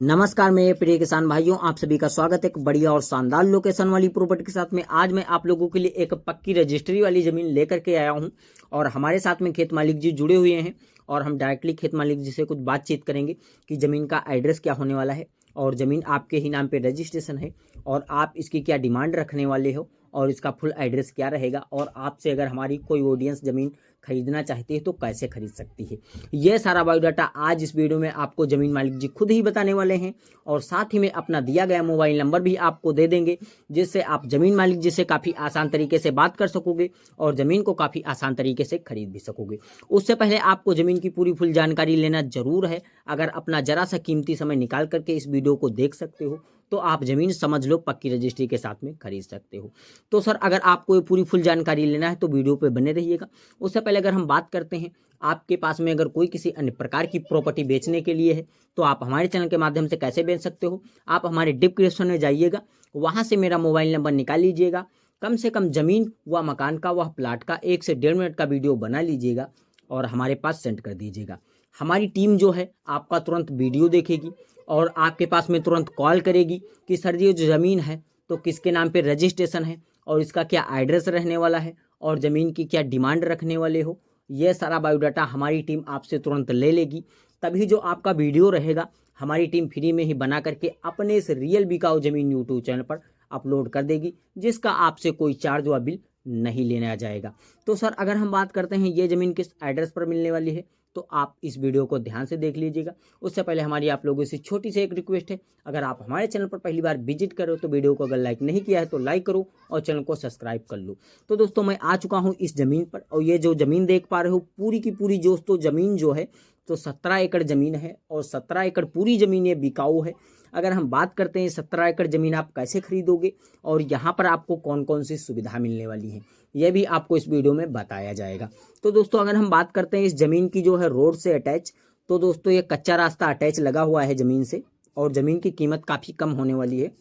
नमस्कार मेरे प्रिय किसान भाइयों, आप सभी का स्वागत है एक बढ़िया और शानदार लोकेशन वाली प्रॉपर्टी के साथ में। आज मैं आप लोगों के लिए एक पक्की रजिस्ट्री वाली जमीन लेकर के आया हूं और हमारे साथ में खेत मालिक जी जुड़े हुए हैं और हम डायरेक्टली खेत मालिक जी से कुछ बातचीत करेंगे कि जमीन का एड्रेस क्या होने वाला है और जमीन आपके ही नाम पे रजिस्ट्रेशन है और आप इसकी क्या डिमांड रखने वाले हो और इसका फुल एड्रेस क्या रहेगा और आपसे अगर हमारी कोई ऑडियंस जमीन खरीदना चाहती है तो कैसे खरीद सकती है। यह सारा बायोडाटा आज इस वीडियो में आपको जमीन मालिक जी खुद ही बताने वाले हैं और साथ ही में अपना दिया गया मोबाइल नंबर भी आपको दे देंगे, जिससे आप जमीन मालिक जी से काफ़ी आसान तरीके से बात कर सकोगे और ज़मीन को काफ़ी आसान तरीके से खरीद भी सकोगे। उससे पहले आपको ज़मीन की पूरी फुल जानकारी लेना जरूर है। अगर अपना जरा सा कीमती समय निकाल करके इस वीडियो को देख सकते हो तो आप ज़मीन समझ लो पक्की रजिस्ट्री के साथ में खरीद सकते हो। तो सर, अगर आपको ये पूरी फुल जानकारी लेना है तो वीडियो पे बने रहिएगा। उससे पहले अगर हम बात करते हैं, आपके पास में अगर कोई किसी अन्य प्रकार की प्रॉपर्टी बेचने के लिए है तो आप हमारे चैनल के माध्यम से कैसे बेच सकते हो। आप हमारे डिस्क्रिप्शन में जाइएगा, वहाँ से मेरा मोबाइल नंबर निकाल लीजिएगा, कम से कम ज़मीन व मकान का व प्लाट का 1 से 1.5 मिनट का वीडियो बना लीजिएगा और हमारे पास सेंड कर दीजिएगा। हमारी टीम जो है आपका तुरंत वीडियो देखेगी और आपके पास में तुरंत कॉल करेगी कि सर जी, ये जो ज़मीन है तो किसके नाम पे रजिस्ट्रेशन है और इसका क्या एड्रेस रहने वाला है और ज़मीन की क्या डिमांड रखने वाले हो। ये सारा बायोडाटा हमारी टीम आपसे तुरंत ले लेगी। तभी जो आपका वीडियो रहेगा हमारी टीम फ्री में ही बना करके अपने इस रियल बिकाऊ ज़मीन यूट्यूब चैनल पर अपलोड कर देगी, जिसका आपसे कोई चार्ज व बिल नहीं लेना जाएगा। तो सर, अगर हम बात करते हैं ये ज़मीन किस एड्रेस पर मिलने वाली है तो आप इस वीडियो को ध्यान से देख लीजिएगा। उससे पहले हमारी आप लोगों से छोटी सी एक रिक्वेस्ट है, अगर आप हमारे चैनल पर पहली बार विजिट करो तो वीडियो को अगर लाइक नहीं किया है तो लाइक करो और चैनल को सब्सक्राइब कर लो। तो दोस्तों, मैं आ चुका हूँ इस ज़मीन पर और ये जो ज़मीन देख पा रहे हो पूरी की पूरी दोस्तों ज़मीन जो है तो 17 एकड़ ज़मीन है और 17 एकड़ पूरी ज़मीन ये बिकाऊ है। अगर हम बात करते हैं 17 एकड़ ज़मीन आप कैसे खरीदोगे और यहाँ पर आपको कौन कौन सी सुविधा मिलने वाली है, यह भी आपको इस वीडियो में बताया जाएगा। तो दोस्तों, अगर हम बात करते हैं इस ज़मीन की जो है रोड से अटैच, तो दोस्तों ये कच्चा रास्ता अटैच लगा हुआ है ज़मीन से और ज़मीन की कीमत काफ़ी कम होने वाली है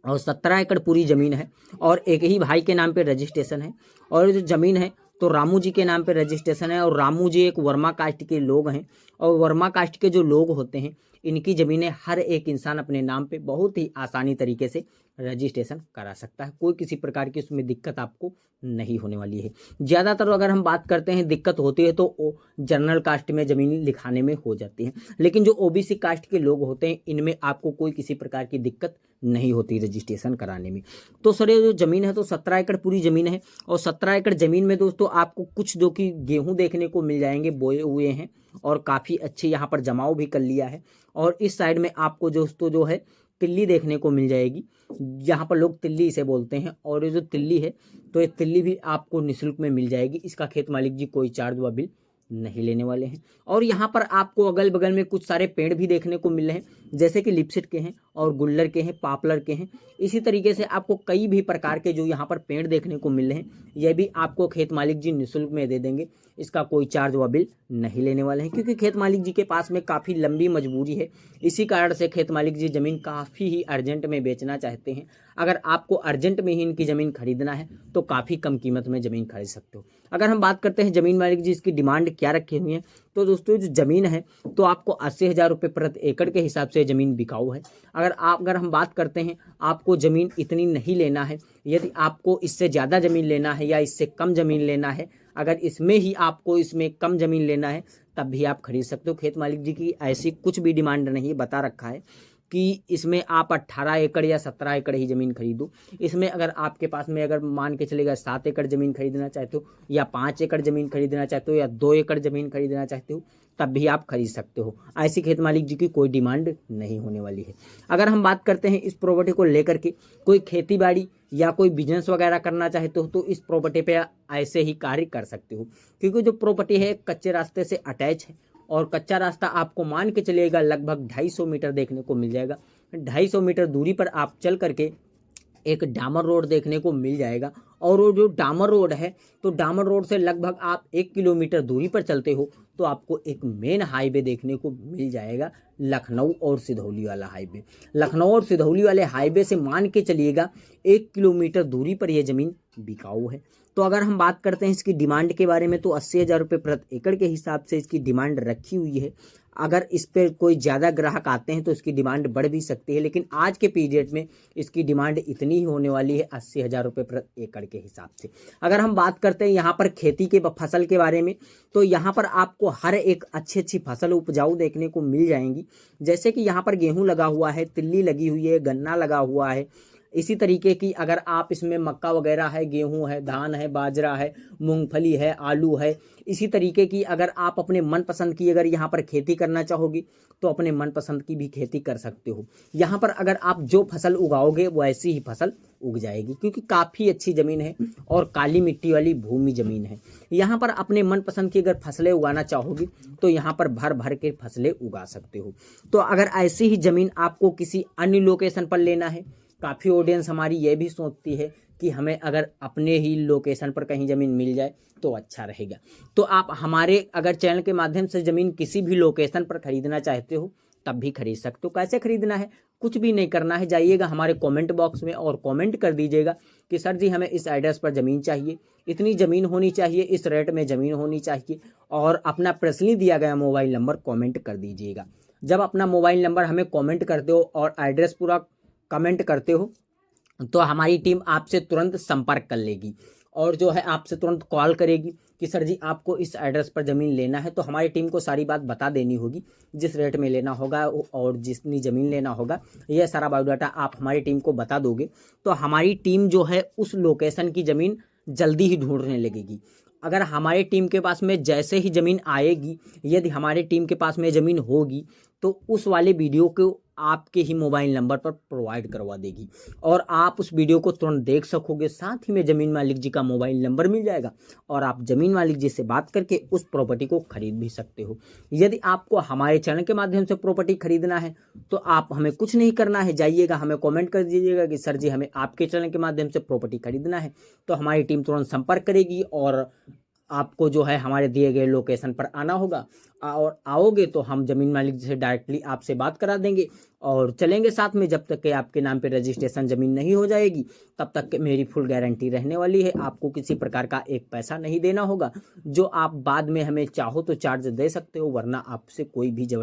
और 17 एकड़ पूरी ज़मीन है और एक ही भाई के नाम पे रजिस्ट्रेशन है और जो ज़मीन है तो रामू जी के नाम पे रजिस्ट्रेशन है और रामू जी एक वर्मा कास्ट के लोग हैं और वर्मा कास्ट के जो लोग होते हैं इनकी ज़मीनें हर एक इंसान अपने नाम पे बहुत ही आसानी तरीके से रजिस्ट्रेशन करा सकता है। कोई किसी प्रकार की उसमें दिक्कत आपको नहीं होने वाली है। ज़्यादातर अगर हम बात करते हैं दिक्कत होती है तो जनरल कास्ट में ज़मीन लिखाने में हो जाती है, लेकिन जो ओबीसी कास्ट के लोग होते हैं इनमें आपको कोई किसी प्रकार की दिक्कत नहीं होती रजिस्ट्रेशन कराने में। तो सर, ये जो ज़मीन है तो 17 एकड़ पूरी ज़मीन है और 17 एकड़ ज़मीन में दोस्तों आपको कुछ जो कि गेहूं देखने को मिल जाएंगे, बोए हुए हैं और काफ़ी अच्छे यहाँ पर जमाव भी कर लिया है। और इस साइड में आपको दोस्तों जो है तिल्ली देखने को मिल जाएगी, यहाँ पर लोग तिल्ली इसे बोलते हैं और ये जो तिल्ली है तो ये तिल्ली भी आपको निःशुल्क में मिल जाएगी। इसका खेत मालिक जी कोई चार्ज व बिल नहीं लेने वाले हैं। और यहाँ पर आपको अगल बगल में कुछ सारे पेड़ भी देखने को मिल रहे हैं, जैसे कि लिपसिट के हैं और गुल्लर के हैं, पापलर के हैं। इसी तरीके से आपको कई भी प्रकार के जो यहाँ पर पेड़ देखने को मिल रहे हैं यह भी आपको खेत मालिक जी निःशुल्क में दे देंगे। इसका कोई चार्ज व बिल नहीं लेने वाले हैं, क्योंकि खेत मालिक जी के पास में काफ़ी लंबी मजबूरी है। इसी कारण से खेत मालिक जी ज़मीन काफ़ी ही अर्जेंट में बेचना चाहते हैं। अगर आपको अर्जेंट में ही इनकी ज़मीन खरीदना है तो काफ़ी कम कीमत में ज़मीन खरीद सकते हो। अगर हम बात करते हैं ज़मीन मालिक जी इसकी डिमांड क्या रखी हुई है, तो दोस्तों जो ज़मीन है तो आपको 80,000 रुपये प्रति एकड़ के हिसाब से ज़मीन बिकाऊ है। अगर हम बात करते हैं आपको ज़मीन इतनी नहीं लेना है, यदि आपको इससे ज़्यादा ज़मीन लेना है या इससे कम ज़मीन लेना है, अगर इसमें कम ज़मीन लेना है तब भी आप खरीद सकते हो। खेत मालिक जी की ऐसी कुछ भी डिमांड नहीं बता रखा है कि इसमें आप 18 एकड़ या 17 एकड़ ही ज़मीन खरीदो। इसमें अगर आपके पास में अगर मान के चलेगा 7 एकड़ ज़मीन खरीदना चाहते हो या 5 एकड़ ज़मीन खरीदना चाहते हो या 2 एकड़ ज़मीन खरीदना चाहते हो तब भी आप खरीद सकते हो। ऐसी खेत मालिक जी की कोई डिमांड नहीं होने वाली है। अगर हम बात करते हैं इस प्रॉपर्टी को लेकर के कोई खेती बाड़ी या कोई बिजनेस वगैरह करना चाहते हो तो इस प्रॉपर्टी पे ऐसे ही कार्य कर सकते हो, क्योंकि जो प्रॉपर्टी है कच्चे रास्ते से अटैच है और कच्चा रास्ता आपको मान के चलिएगा लगभग 250 मीटर देखने को मिल जाएगा। 250 मीटर दूरी पर आप चल करके एक डामर रोड देखने को मिल जाएगा और वो जो डामर रोड है तो डामर रोड से लगभग आप 1 किलोमीटर दूरी पर चलते हो तो आपको एक मेन हाईवे देखने को मिल जाएगा, लखनऊ और सिधौली वाला हाईवे। लखनऊ और सिधौली वाले हाईवे से मान के चलिएगा 1 किलोमीटर दूरी पर यह ज़मीन बिकाऊ है। तो अगर हम बात करते हैं इसकी डिमांड के बारे में तो 80,000 रुपये प्रति एकड़ के हिसाब से इसकी डिमांड रखी हुई है। अगर इस पर कोई ज़्यादा ग्राहक आते हैं तो इसकी डिमांड बढ़ भी सकती है, लेकिन आज के पीरियड में इसकी डिमांड इतनी ही होने वाली है 80,000 रुपये प्रति एकड़ के हिसाब से। अगर हम बात करते हैं यहाँ पर खेती के फसल के बारे में, तो यहाँ पर आपको हर एक अच्छी फसल उपजाऊ देखने को मिल जाएंगी। जैसे कि यहाँ पर गेहूँ लगा हुआ है, तिल्ली लगी हुई है, गन्ना लगा हुआ है। इसी तरीके की अगर आप इसमें मक्का वगैरह है, गेहूं है, धान है, बाजरा है, मूंगफली है, आलू है, इसी तरीके की अगर आप अपने मनपसंद की अगर यहाँ पर खेती करना चाहोगी तो अपने मनपसंद की भी खेती कर सकते हो। यहाँ पर अगर आप जो फसल उगाओगे वैसी ही फसल उग जाएगी, क्योंकि काफ़ी अच्छी ज़मीन है और काली मिट्टी वाली भूमि ज़मीन है। यहाँ पर अपने मनपसंद की अगर फसलें उगाना चाहोगी तो यहाँ पर भर भर के फसलें उगा सकते हो। तो अगर ऐसी ही ज़मीन आपको किसी अन्य लोकेशन पर लेना है, काफ़ी ऑडियंस हमारी ये भी सोचती है कि हमें अगर अपने ही लोकेशन पर कहीं ज़मीन मिल जाए तो अच्छा रहेगा, तो आप हमारे अगर चैनल के माध्यम से ज़मीन किसी भी लोकेशन पर खरीदना चाहते हो तब भी खरीद सकते हो। कैसे खरीदना है, कुछ भी नहीं करना है, जाइएगा हमारे कमेंट बॉक्स में और कमेंट कर दीजिएगा कि सर जी हमें इस एड्रेस पर ज़मीन चाहिए, इतनी ज़मीन होनी चाहिए, इस रेट में ज़मीन होनी चाहिए, और अपना पर्सनली दिया गया मोबाइल नंबर कमेंट कर दीजिएगा। जब अपना मोबाइल नंबर हमें कमेंट करते हो और एड्रेस पूरा कमेंट करते हो तो हमारी टीम आपसे तुरंत संपर्क कर लेगी और जो है आपसे तुरंत कॉल करेगी कि सर जी आपको इस एड्रेस पर ज़मीन लेना है। तो हमारी टीम को सारी बात बता देनी होगी, जिस रेट में लेना होगा और जितनी ज़मीन लेना होगा, यह सारा बायोडाटा आप हमारी टीम को बता दोगे तो हमारी टीम जो है उस लोकेशन की ज़मीन जल्दी ही ढूंढने लगेगी। अगर हमारी टीम के पास में जैसे ही ज़मीन आएगी, यदि हमारी टीम के पास में ज़मीन होगी तो उस वाले वीडियो को आपके ही मोबाइल नंबर पर प्रोवाइड करवा देगी और आप उस वीडियो को तुरंत देख सकोगे। साथ ही में ज़मीन मालिक जी का मोबाइल नंबर मिल जाएगा और आप ज़मीन मालिक जी से बात करके उस प्रॉपर्टी को खरीद भी सकते हो। यदि आपको हमारे चैनल के माध्यम से प्रॉपर्टी खरीदना है तो आप हमें कुछ नहीं करना है, जाइएगा हमें कमेंट कर दीजिएगा कि सर जी हमें आपके चैनल के माध्यम से प्रॉपर्टी खरीदना है, तो हमारी टीम तुरंत संपर्क करेगी और आपको जो है हमारे दिए गए लोकेशन पर आना होगा और आओगे तो हम ज़मीन मालिक से डायरेक्टली आपसे बात करा देंगे और चलेंगे साथ में। जब तक कि आपके नाम पे रजिस्ट्रेशन ज़मीन नहीं हो जाएगी तब तक मेरी फुल गारंटी रहने वाली है। आपको किसी प्रकार का एक पैसा नहीं देना होगा, जो आप बाद में हमें चाहो तो चार्ज दे सकते हो, वरना आपसे कोई भी